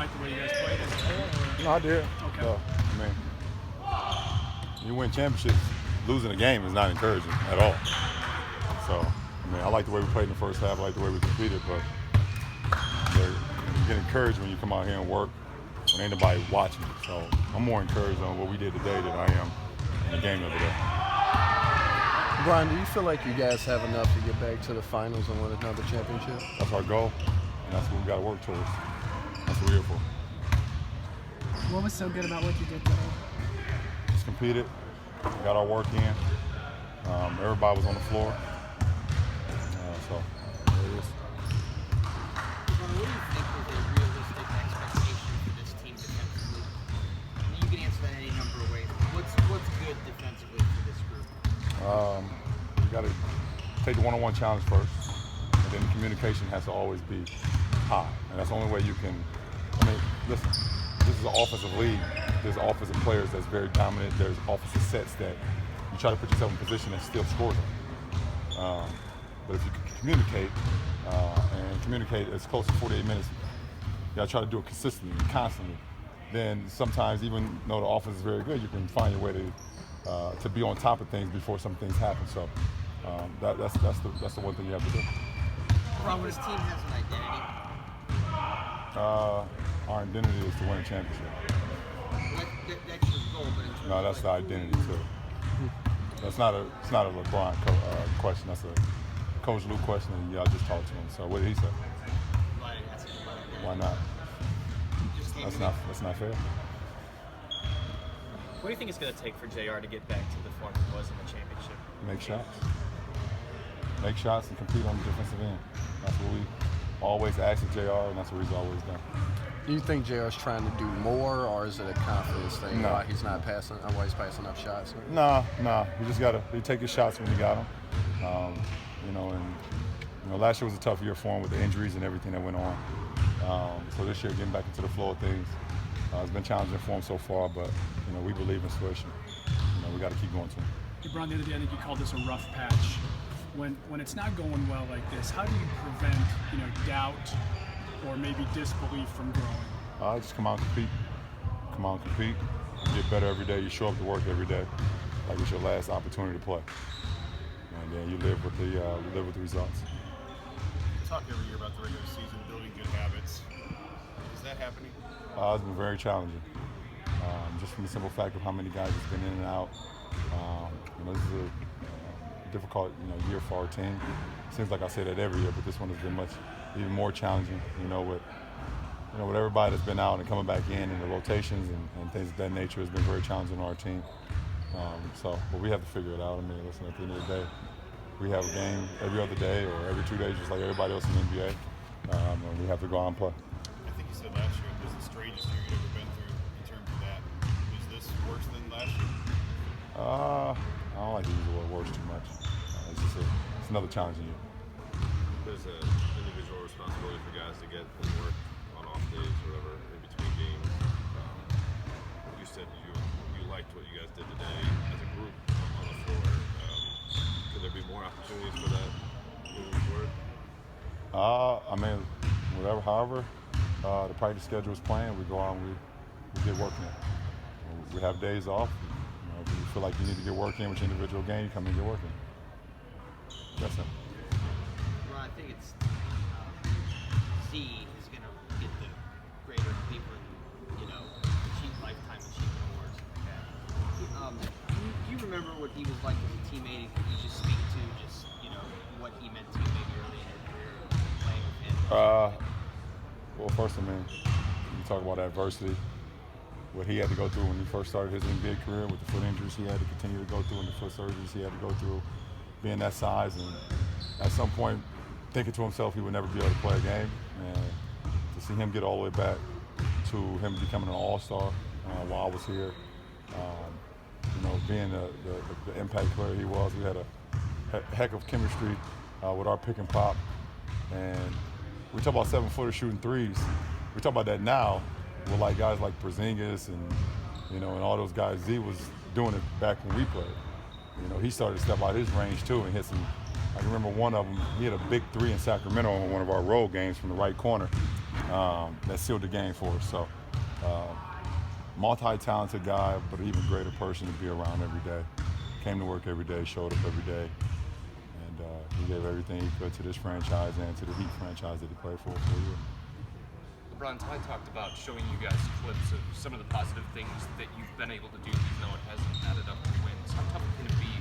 like the way you guys played as a whole? No, I did. Okay. I mean, you win championships, losing a game is not encouraging at all. So, I mean, I like the way we played in the first half. I like the way we competed, but you get encouraged when you come out here and work when ain't nobody watching. So I'm more encouraged on what we did today than I am in the game the other day. Brian, do you feel like you guys have enough to get back to the finals and win another championship? That's our goal, and that's what we got to work towards. That's what we're here for. What was so good about what you did today? Just competed, got our work in. Everybody was on the floor. So there it is. What do you think is a realistic expectation for this team defensively? I mean, you can answer that any number of ways. What's good defensively for this group? You got to take the one-on-one challenge first, and then the communication has to always be high, and that's the only way you can. I mean, listen, this is an offensive league. There's offensive players that's very dominant. There's offensive sets that you try to put yourself in a position that still scores them. But if you can communicate and communicate as close to 48 minutes, you got to try to do it consistently and constantly. Then sometimes, even though the offense is very good, you can find your way to be on top of things before some things happen. So that's the one thing you have to do. Ron, this team has an identity. Our identity is to win a championship. That's your goal, but No, that's the identity too. It's not a LeBron question. That's a Coach Lou question, and y'all just talked to him. So what did he say? Why not? That's not fair. What do you think it's going to take for JR to get back to the form he was in the championship? Make shots and compete on the defensive end. That's what we always ask of JR, and that's what he's always done. Do you think JR's trying to do more, or is it a confidence thing? No. Why he's not passing? Why he's passing up shots? Nah. He just gotta take his shots when he got them. Last year was a tough year for him with the injuries and everything that went on. So this year, getting back into the flow of things, it's been challenging for him so far. But we believe in Swish, and we got to keep going to him. LeBron, the other day, I think you called this a rough patch. When it's not going well like this, how do you prevent doubt or maybe disbelief from growing? Just come out and compete. You get better every day. You show up to work every day like it's your last opportunity to play, and then you live with the results. You talk every year about the regular season, building good habits. Is that happening? It's been very challenging, just from the simple fact of how many guys have been in and out. This is a difficult year for our team. Seems like I say that every year, but this one has been even more challenging. With everybody that's been out and coming back in, and the rotations and things of that nature has been very challenging on our team. But we have to figure it out. I mean, listen, at the end of the day, we have a game every other day or every 2 days, just like everybody else in the NBA, and we have to go out and play. I think you said last year it was the strangest year you've ever been through in terms of that. Is this worse than last year? I don't like to use the word worse too much. It's another challenging year. There's an individual responsibility for guys to get homework on off days or whatever in between games. You said you liked what you guys did today as a group on the floor. Could there be more opportunities for that moving forward? However, the practice schedule is playing, we go out and we get working. We have days off. If you feel like you need to get work in with your individual game, you come in and get working. That's it. Well, I think it's Z is going to get the greater Cleveland, lifetime achievement awards. Okay. Do you remember what he was like as a teammate? Could you just speak to what he meant to you maybe early in your career playing with him? Well, first, you talk about adversity. What he had to go through when he first started his NBA career with the foot injuries he had to continue to go through and the foot surgeries he had to go through, being that size, and at some point thinking to himself he would never be able to play a game, and to see him get all the way back to him becoming an all-star while I was here, being the impact player he was. We had a heck of chemistry with our pick and pop, and we talk about 7-footer shooting threes. We talk about that now with guys like Porzingis and all those guys. Z was doing it back when we played. He started to step out his range too and hit some. I can remember one of them. He had a big three in Sacramento on one of our road games from the right corner. that sealed the game for us. So, multi-talented guy, but an even greater person to be around every day. Came to work every day, showed up every day, and he gave everything he could to this franchise and to the Heat franchise that he played for a year. LeBron, Ty talked about showing you guys clips of some of the positive things that you've been able to do, even though it hasn't added up to wins. How tough can it be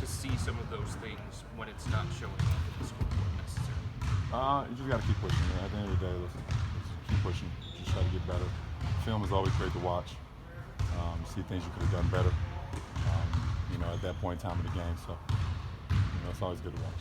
to see some of those things when it's not showing up in the scoreboard necessarily? You just got to keep pushing. At the end of the day, listen, just keep pushing. Just try to get better. Film is always great to watch. See things you could have done better. At that point in time of the game. So, it's always good to watch.